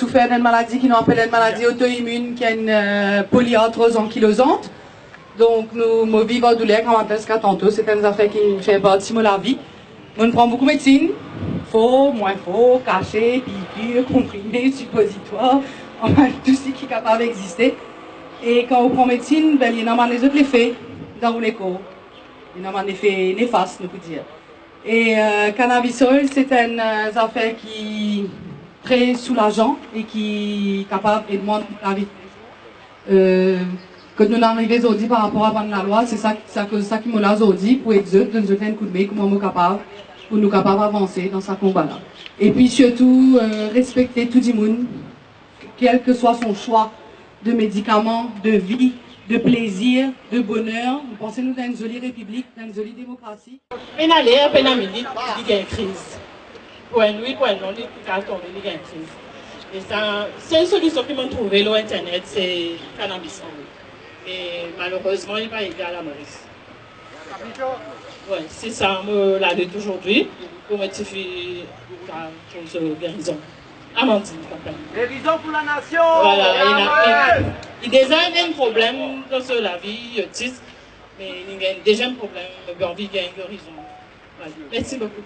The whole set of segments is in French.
souffert d'une maladie qui nous appelle une maladie auto-immune, qui est une polyarthrose ankylosante. Donc, nous vivons en douleur, comme on appelle ça tantôt. C'est une affaire qui fait partie de la vie. On prend beaucoup de médecine. Faux, moins faux, caché, piqûre, comprimé, suppositoire. Enfin, tout ce qui est capable d'exister. Et quand on prend médecine, ben, il y a des autres effets dans les corps. Il y a des effets néfastes, nous pouvons dire. Et cannabisol, c'est une affaire qui est très soulageant et qui est capable de demander la vie. Quand nous arrivons aujourd'hui par rapport à la loi, c'est ça qui me l'a aujourd'hui pour exercer, de nous donner un coup de main, comment nous sommes capables, pour nous capables d'avancer dans ce combat-là. Et puis surtout, respecter tout le monde, quel que soit son choix de médicaments, de vie, de plaisir, de bonheur. Nous pensons nous dans une jolie république, dans une jolie démocratie. On a l'air, on a minute, il y a une crise. Pour un oui, pour un non, il y a une crise. Et ça, c'est une solution que m'ont trouvé sur Internet, c'est cannabis. Et malheureusement, il va aider à la Maurice. Oui, c'est ça, la lutte aujourd'hui, pour rectifier la guérison. Amandine, guérison pour la nation. Voilà, il y a déjà un problème dans la vie, mais il y a un deuxième problème, il y a une guérison. Voilà. Merci beaucoup.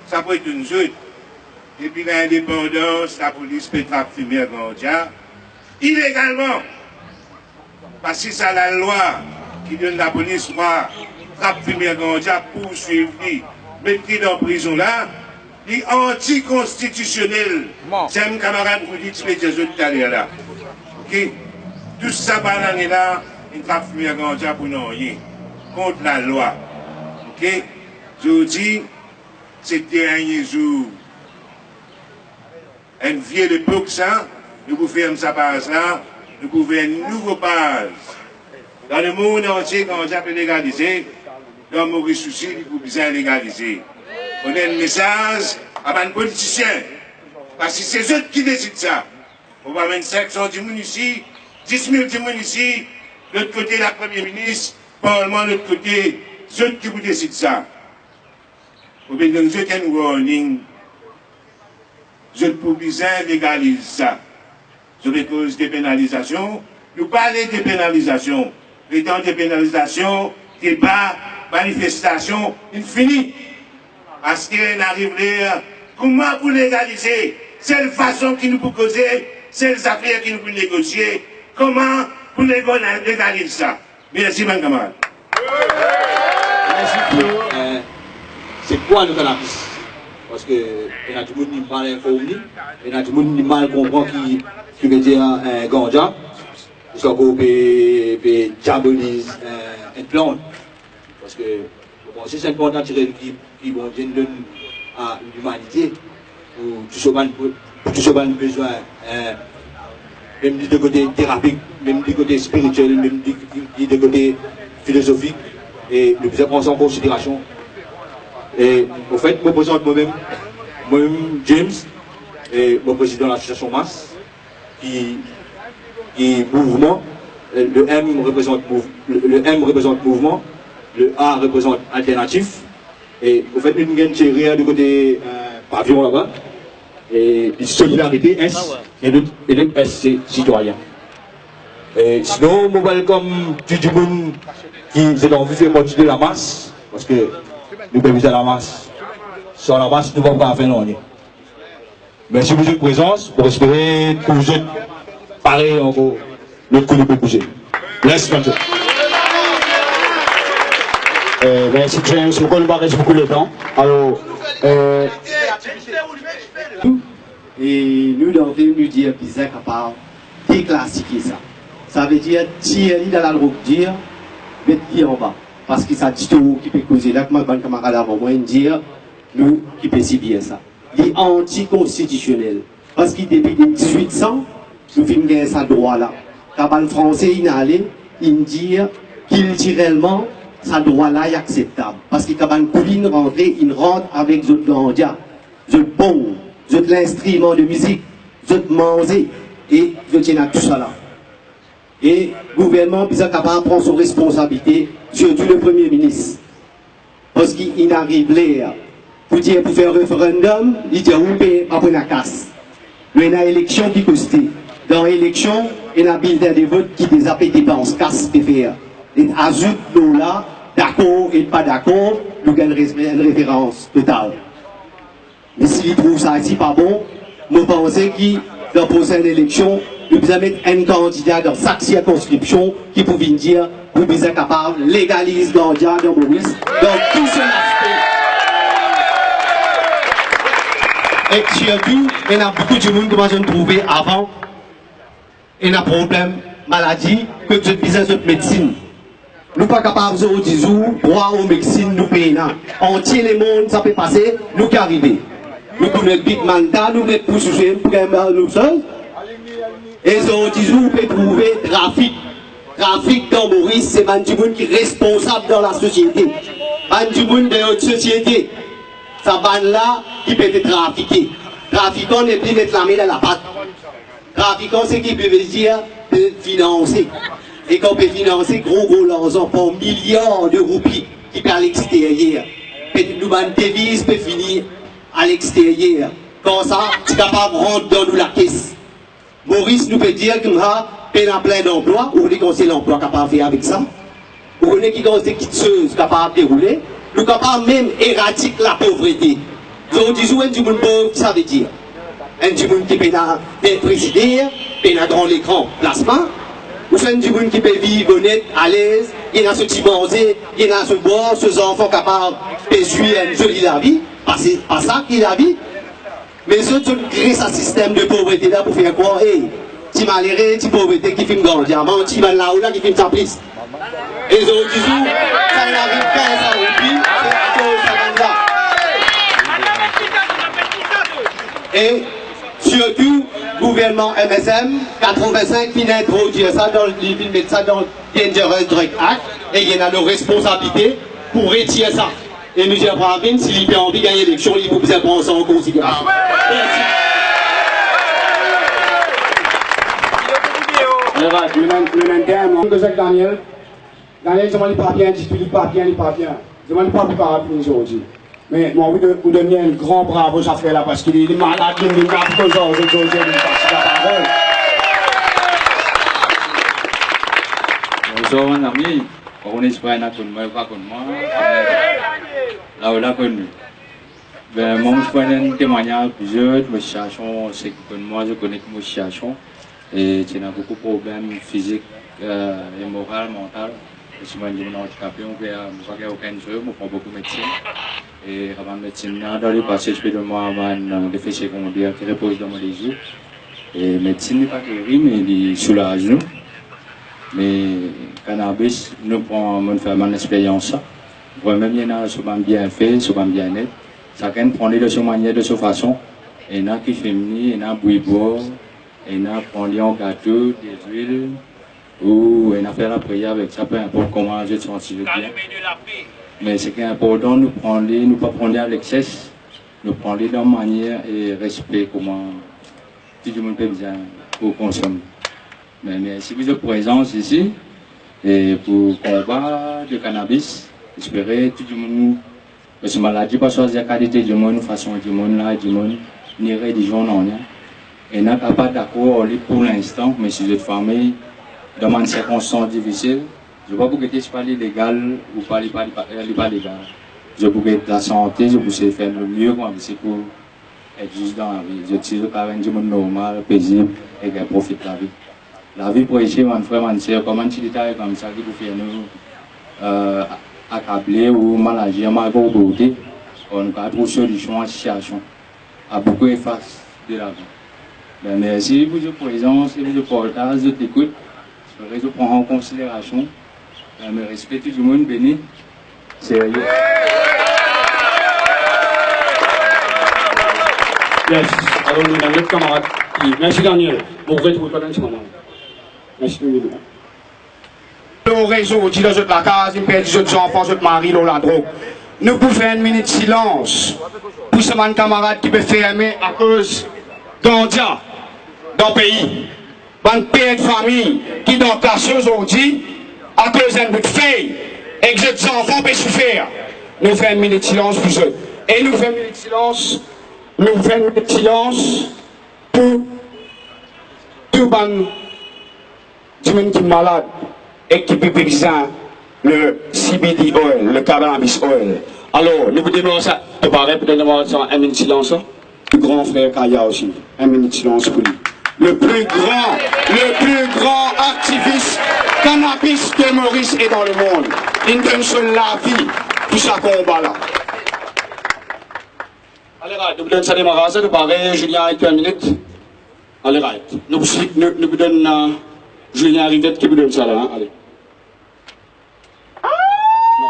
Ça peut être une jeune. Depuis l'indépendance, la police peut fumer à Gandia illégalement. Parce que c'est la loi qui donne la police droit de fumer à Gandia pour suivre, mettre dans la prison là, est anticonstitutionnel. C'est un camarade qui dit que les autres tout à l'heure là. Ok? Tout ça, banane là, il va fumer à Gandia pour non rien. Contre la loi. Ok? Je dis, c'était un jour. Un vieux époque, ça, nous pouvons faire ça par ça, nous pouvons faire une nouvelle base. Dans le monde entier, quand on peut légaliser, dans Maurice souci, il faut bien légaliser. On a un message à un politicien. Parce que c'est eux qui décident ça. On va 2500 du monde ici, 10 000 du monde ici, de l'autre côté, la Première ministre, Parlement, de l'autre côté, ceux qui vous décident ça. Vous pouvez nous jeter un warning. Je ne peux plus légaliser ça. Sur les causes de pénalisation, nous parlons de pénalisation. Les temps de pénalisation, débat, manifestation, infini. Parce qu'on arrive là, comment vous légaliser? C'est la façon qui nous peut causer, c'est les affaires qui nous peut négocier. Comment vous légaliser ça? Merci, mon camarade. Merci. C'est quoi le cannabis? Parce que il y a tout le monde qui mal informé, il y a tout le monde qui mal comprend qui veut dire ganja, parce qu'on peut diaboliser une plante. Parce que bon, c'est important de tirer qui vont donner à l'humanité pour tout ce qu'on a besoin, même du côté thérapeutique, même du côté spirituel, même du côté philosophique, et nous devons prendre ça en considération. Et au fait, je me présente moi-même James, et mon président de l'association MAS, qui mouvement, le M représente mouvement, le A représente alternatif, et au fait, nous avons une série du côté pavillon là-bas, et solidarité S, et le S c'est citoyen. Et sinon, je welcome tout le monde qui est envie de faire partie de la masse, parce que nous pouvons viser la masse. Sans la masse, nous ne pouvons pas faire non. Merci pour votre présence, pour espérer que vous êtes pareil encore. L'autre coup, nous pouvons bouger. Laisse maintenant. Merci James, je ne reste beaucoup de temps. Alors, et nous devons nous dire bizarre capable de déclassifier ça. Ça veut dire tirer dans la drogue, dire mettre pied en bas. Parce que ça dit tout qui peut causer là, comme mon camarade avant moi, dire nous qui peut si bien ça. Il est anticonstitutionnel. Parce que depuis 1800, nous faisons gagner ça droit là. Quand le français il allé, il dit culturellement, ça droit là est acceptable. Parce que quand une colline rentre, il rentre avec d'autres gandia, d'autres bons, d'autres l'instrument de musique, d'autres manger, et je tiens à tout ça là. Et le gouvernement est capable de prendre son responsabilité, surtout le Premier ministre. Parce qu'il arrive là, pour dire pour faire un référendum, il dit on peut après la casse. Il y a une élection qui coûte. Dans l'élection, il y a un bulletin de vote qui des dépenses casse pour faire. Et ajoute l'eau là, d'accord et pas d'accord, nous avons une référence totale. Mais s'il trouve ça ici pas bon, nous pensons que dans la prochaine élection, nous devons mettre un candidat dans chaque circonscription qui peut venir dire que nous sommes capables de légaliser Gandia dans Maurice, dans tout son aspect. Et surtout, il y a beaucoup de monde qui commencent à trouver avant, il y a un problème, maladie, que nous avons besoin de médecine. Nous ne sommes pas capables de dire droit aux médecines, nous payons. On tient les mondes, ça peut passer, nous qui arrivons. Nous connaissons Big Manda, nous mettons pour soucier pour nous seuls. Et on dit vous pouvez trouver trafic. Trafic dans Maurice, c'est Mandimoun qui est responsable dans la société. Mandimoun de notre société. Ça ban là qui peut être trafiqué. Trafiquant n'est plus mettre la main dans la patte. Trafiquant, c'est qui peut dire de financer. Et qu'on peut financer gros l'argent pour milliards de roupies qui peut à l'extérieur. Nous ban devise peut finir à l'extérieur. Comme ça, tu es capable de rentrer dans nous la caisse. Maurice nous peut dire qu'il a plein d'emplois, ou qu'on sait l'emploi capable de faire avec ça. Ou qu'on est qui est quitteuse capable de dérouler. Nous sommes capables même éradiquer la pauvreté. Donc, du jour, un du monde pauvre, ça veut dire un du monde qui peut présider, peut dans l'écran placement. Ou un du monde qui peut vivre honnête, à l'aise, il y a ce petit manger, il y a ce boire, ce enfant capable de jouir une jolie la vie. C'est pas ça qui est la vie. Mais ceux qui créent ce système de pauvreté là pour faire quoi? Tu malheureux, tu pauvreté qui filme grand diamant, tu mal là ou là qui filme sa prise. Et les autres disent, ça n'arrive pas à ça aussi, c'est à cause de ça. Et surtout, gouvernement MSM, 85 qui introduit ça dans le film, mettre ça dans le Dangerous Drug Act, et il y a nos responsabilités pour retirer ça. Et M. Pravin, s'il a envie de gagner l'élection, il faut bien prendre ça en considération. Merci. Daniel, je ne pas bien, je ne pas bien, je ne pas préparé pour aujourd'hui. Mais moi, vous donner un grand bravo à faire là parce qu'il est malade, il est malade, il est malade, il est malade. Bonjour mon ami, on est pas là comme moi, là où là connu. Ben moi je fais un témoignage plusieurs, mes situations, c'est que moi je connais mes situations et tu as beaucoup de problèmes physiques, et moraux, mentaux. Je suis handicapé, on ne peut aucun jeu, on prend beaucoup de médecine. Et avant de médecine, dans le passé, je peux de moi avoir des effets secondaires qui reposent dans les yeux. Et médecine n'est pas terrible, mais il soulage nous. Mais cannabis, nous prenons une expérience. Même il y en a qui sont bien faits, qui sont bien nets. Chacun prend de sa manière, de sa façon. Il y en a qui féminent, il y en a qui boivent, il y en a qui prennent des gâteaux, des huiles. Ou on a fait la prière avec ça, peu importe comment je suis senti bien. Mais ce qui est important, nous ne pas prendre à l'excès, nous prendre dans manière et respect, comment tout le monde peut bien pour consommer. Mais merci pour votre présence ici et pour combat de cannabis. J'espère tout le monde, parce que maladie pas choisir la qualité du monde, façon du monde là, du monde, ni religion non. Et n'a pas d'accord pour l'instant, mais si votre famille dans une circonstance difficile, je ne sais pas pour que ce soit légal ou pas légal. Je peux être la santé, je peux faire le mieux c'est pour être juste dans la vie. Je tire le carré du monde normal, paisible et qui profite de la vie. La vie pour essayer, mon frère, mon soeur, comment tu détailles comme ça qui peut faire nous accabler ou mal agir, mal comporter, on a trouvé solution à la situation, à beaucoup efface de la vie. Ben, merci pour votre présence et pour votre partage, votre écoute. Je prends en considération, mais respecte tout le monde, béni, sérieux. Yes, alors nous avons notre camarade. Merci Daniel, on retrouve pas dans ce moment. Merci Daniel. Le réseau, dit dans la case, il perd des enfants, des maris, dans la drogue. Nous pouvons faire une minute de silence pour ce camarade qui peut fermer à cause d'Andia dans le pays. Bon père de famille qui dans la classe aujourd'hui, à cause d'un bout de feuille, et que les enfants peuvent souffrir. Nous faisons une minute de silence pour eux. Et nous faisons une minute de silence, pour tout le monde qui est malade et qui peut besoin le CBD oil, le cannabis oil. Alors, nous vous donnons ça, tu paraît peut-être avoir un minute de silence. Le grand frère Kaya aussi, un minute de silence pour lui. Le plus grand activiste cannabis de Maurice est dans le monde. Il donne sur la vie pour sa combat là. Allez, nous vous donnons ça démarrage, nous paraît, Julien avec 1 minute. Allez, nous vous donnons Julien Rivette qui vous donne ça là, hein? Allez. Non.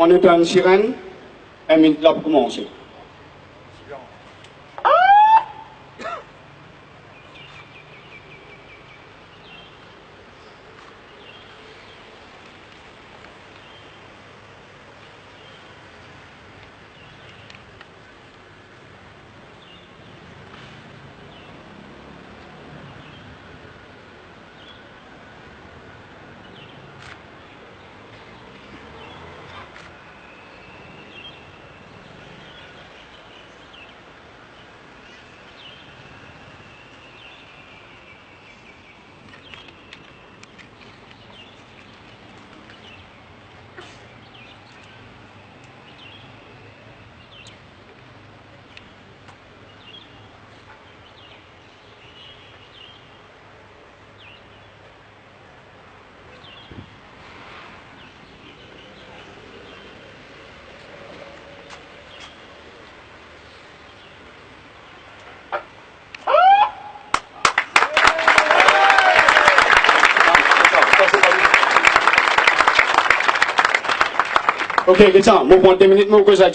On est en sirène, 1 minute là pour commencer. Ok, Richard, nous prenons 2 minutes, nous causons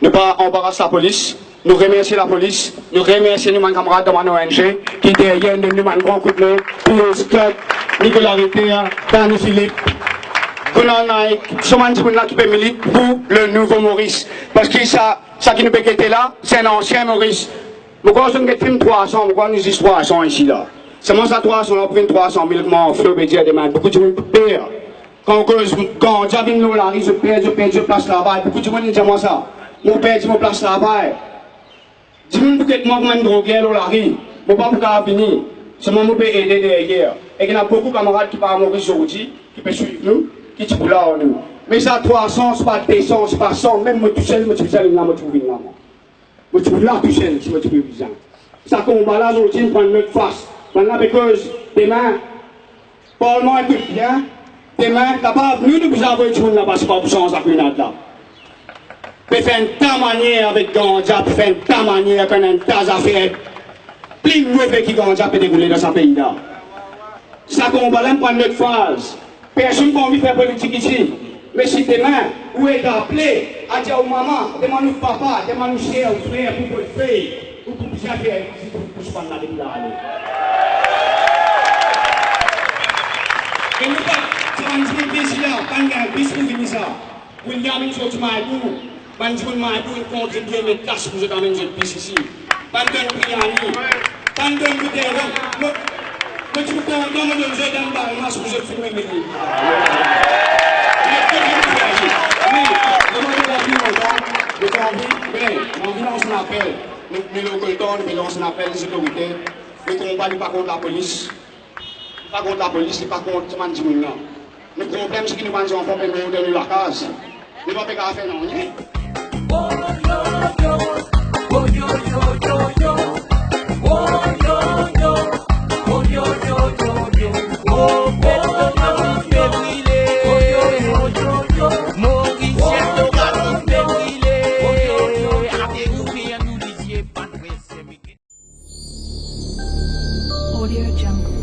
ne pas embarrasser la police. Nous remercions la police, nous remercions nos camarades de mon ONG qui derrière nous un grand coup de main pour le club, Nicolas Ritter, Dani Philippe, Conan Naik, Soman qui peut militer pour le nouveau Maurice. Parce que ça qui nous peut quitter là, c'est un ancien Maurice. Pourquoi on a film 300, pourquoi nous disons 300 ici là? Seulement ça 300, on a pris 300 000 comment on fait, dire demain, beaucoup de monde perd. Quand j'avais une lari, je perds place de travail. Beaucoup de monde dit moi ça. Mon père dit mon place de travail. Dis-moi peut-être moi comme un drogué lari. Mon pas pour venir. Seulement nous peut aider derrière. Et il y a beaucoup de camarades qui parlent Maurice aujourd'hui, qui peuvent suivre nous, qui sont là en nous. Mais ça 300, c'est pas 200, c'est pas 100. Même moi tout seul, je me trouve là, je me trouve là. Je me trouve là tout seul, je me trouve bizarre. Ça combat là, nous prend notre face. Maintenant, parce que demain, Parlement écoute bien. Demain, capable, nous vous avons dit là parce que pas pour changer la grenade là. Puis faire une ta manière avec Gandja, puis faire une ta manière avec un tas d'affaires. Plus mauvais qui Gandja peut dérouler dans ce pays là. Ça combat là, prendre notre phase. Personne n'a envie de faire politique ici. Mais si demain, vous êtes appelé à dire aux mamans, demandez au papa, demandez au frère, pour votre fille, ou pour bien faire, pour se prendre la vie là. Et nous pas. Quand je suis là, quand il y a un bis pour finir ça, William, il faut que je m'aille pour. Quand je m'aille pour, il contribue mes tâches pour que je t'amène cette bis ici. Quand je suis là, quand je suis là, quand je suis là, quand je suis là, quand je suis là, pas contre la police, pas contre tout le monde. Le problème, c'est que nous avons enfants pour nous donner la case. Nous ne pouvons pas faire non. Audio Jungle.